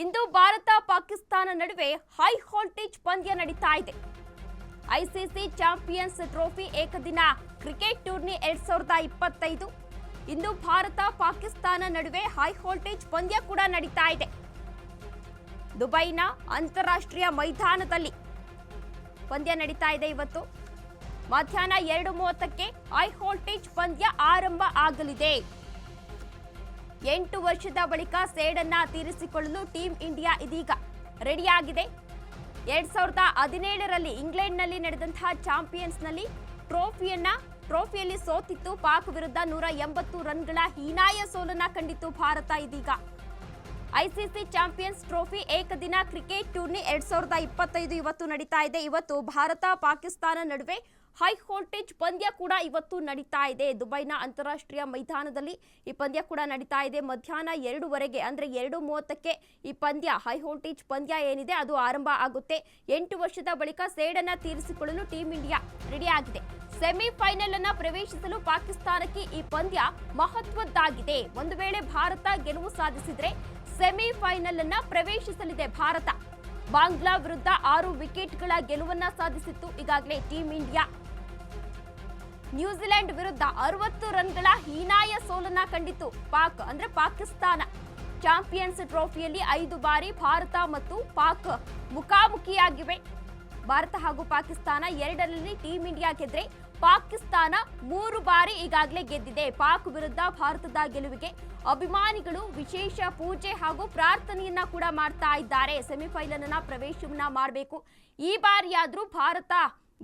ಇಂದು ಭಾರತ ಪಾಕಿಸ್ತಾನ ನಡುವೆ high voltage ಪಂದ್ಯ ನಡೀತಾ ಇದೆ. ಐಸಿಸಿ ಚಾಂಪಿಯನ್ಸ್ ಟ್ರೋಫಿ ಏಕದಿನ ಕ್ರಿಕೆಟ್ ಟೂರ್ನಿ 2025 ಇಂದು ಭಾರತ ಪಾಕಿಸ್ತಾನ ನಡುವೆ ಹೈ ವೋಲ್ಟೇಜ್ ಪಂದ್ಯ ಕೂಡ ನಡೀತಾ ಇದೆ. ದುಬೈನ ಅಂತಾರಾಷ್ಟ್ರೀಯ ಮೈದಾನದಲ್ಲಿ ಪಂದ್ಯ ನಡೀತಾ ಇದೆ. ಇವತ್ತು ಮಧ್ಯಾಹ್ನ 2:30ಕ್ಕೆ ಹೈ ವೋಲ್ಟೇಜ್ ಪಂದ್ಯ ಆರಂಭ ಆಗಲಿದೆ. 8 ವರ್ಷದ ಬಳಿಕ ಸೇಡನ್ನ ತೀರಿಸಿಕೊಳ್ಳಲು ಟೀಂ ಇಂಡಿಯಾ ಇದೀಗ ರೆಡಿಯಾಗಿದೆ. 2017ರಲ್ಲಿ ಇಂಗ್ಲೆಂಡ್ನಲ್ಲಿ ನಡೆದಂತಹ ಚಾಂಪಿಯನ್ಸ್ನಲ್ಲಿ ಟ್ರೋಫಿಯಲ್ಲಿ ಸೋತಿತ್ತು. ಪಾಕ್ ವಿರುದ್ಧ 180 ರನ್ಗಳ ಹೀನಾಯ ಸೋಲನ್ನ ಕಂಡಿತ್ತು ಭಾರತ. ಇದೀಗ ಐಸಿಸಿ ಚಾಂಪಿಯನ್ಸ್ ಟ್ರೋಫಿ ಏಕದಿನ ಕ್ರಿಕೆಟ್ ಟೂರ್ನಿ 2025 ಇವತ್ತು ನಡೀತಾ ಇದೆ. ಇವತ್ತು ಭಾರತ ಪಾಕಿಸ್ತಾನ ನಡುವೆ ಹೈ ವೋಲ್ಟೇಜ್ ಪಂದ್ಯ ಕೂಡ ಇವತ್ತು ನಡೀತಾ ಇದೆ. ದುಬೈನ ಅಂತಾರಾಷ್ಟ್ರೀಯ ಮೈದಾನದಲ್ಲಿ ಈ ಪಂದ್ಯ ಕೂಡ ನಡೀತಾ ಇದೆ. ಮಧ್ಯಾಹ್ನ 2:00 ಅಂದ್ರೆ 2:30ಕ್ಕೆ ಈ ಪಂದ್ಯ ಹೈ ವೋಲ್ಟೇಜ್ ಪಂದ್ಯ ಏನಿದೆ ಅದು ಆರಂಭ ಆಗುತ್ತೆ. 8 ವರ್ಷದ ಬಳಿಕ ಸೇಡನ್ನ ತೀರಿಸಿಕೊಳ್ಳಲು ಟೀಂ ಇಂಡಿಯಾ ರೆಡಿಯಾಗಿದೆ. ಸೆಮಿಫೈನಲ್ ಅನ್ನ ಪ್ರವೇಶಿಸಲು ಪಾಕಿಸ್ತಾನಕ್ಕೆ ಈ ಪಂದ್ಯ ಮಹತ್ವದ್ದಾಗಿದೆ. ಒಂದು ವೇಳೆ ಭಾರತ ಗೆಲುವು ಸಾಧಿಸಿದ್ರೆ ಸೆಮಿಫೈನಲ್ ಅನ್ನ ಪ್ರವೇಶಿಸಲಿದೆ ಭಾರತ. ಬಾಂಗ್ಲಾ ವಿರುದ್ಧ 6 ವಿಕೆಟ್ಗಳ ಗೆಲುವನ್ನ ಸಾಧಿಸಿತ್ತು ಈಗಾಗಲೇ ಟೀಂ ಇಂಡಿಯಾ. ನ್ಯೂಜಿಲೆಂಡ್ ವಿರುದ್ಧ 60 ರನ್ಗಳ ಹೀನಾಯ ಸೋಲನ್ನ ಕಂಡಿತ್ತು ಪಾಕಿಸ್ತಾನ. ಚಾಂಪಿಯನ್ಸ್ ಟ್ರೋಫಿಯಲ್ಲಿ 5 ಬಾರಿ ಭಾರತ ಮತ್ತು ಪಾಕ್ ಮುಖಾಮುಖಿಯಾಗಿವೆ. ಭಾರತ ಹಾಗೂ ಪಾಕಿಸ್ತಾನ ಎರಡರಲ್ಲಿ ಟೀಂ ಇಂಡಿಯಾ ಗೆದ್ರೆ ಪಾಕಿಸ್ತಾನ 3 ಬಾರಿ ಈಗಾಗಲೇ ಗೆದ್ದಿದೆ. ಪಾಕ್ ವಿರುದ್ಧ ಭಾರತದ ಗೆಲುವಿಗೆ ಅಭಿಮಾನಿಗಳು ವಿಶೇಷ ಪೂಜೆ ಹಾಗೂ ಪ್ರಾರ್ಥನೆಯನ್ನ ಕೂಡ ಮಾಡ್ತಾ ಇದ್ದಾರೆ. ಸೆಮಿಫೈನಲ್ ಅನ್ನ ಪ್ರವೇಶವನ್ನ ಮಾಡಬೇಕು, ಈ ಬಾರಿಯಾದ್ರೂ ಭಾರತ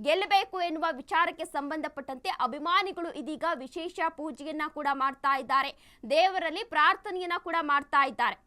ಗೆಲ್ಲಬೇಕು ಎನ್ನುವ ವಿಚಾರಕ್ಕೆ ಸಂಬಂಧಪಟ್ಟಂತೆ ಅಭಿಮಾನಿಗಳು ಇದೀಗ ವಿಶೇಷ ಪೂಜೆಯನ್ನ ಕೂಡ ಮಾಡ್ತಾ ಇದ್ದಾರೆ. ದೇವರಲ್ಲಿ ಪ್ರಾರ್ಥನೆಯನ್ನ ಕೂಡ ಮಾಡ್ತಾ ಇದ್ದಾರೆ.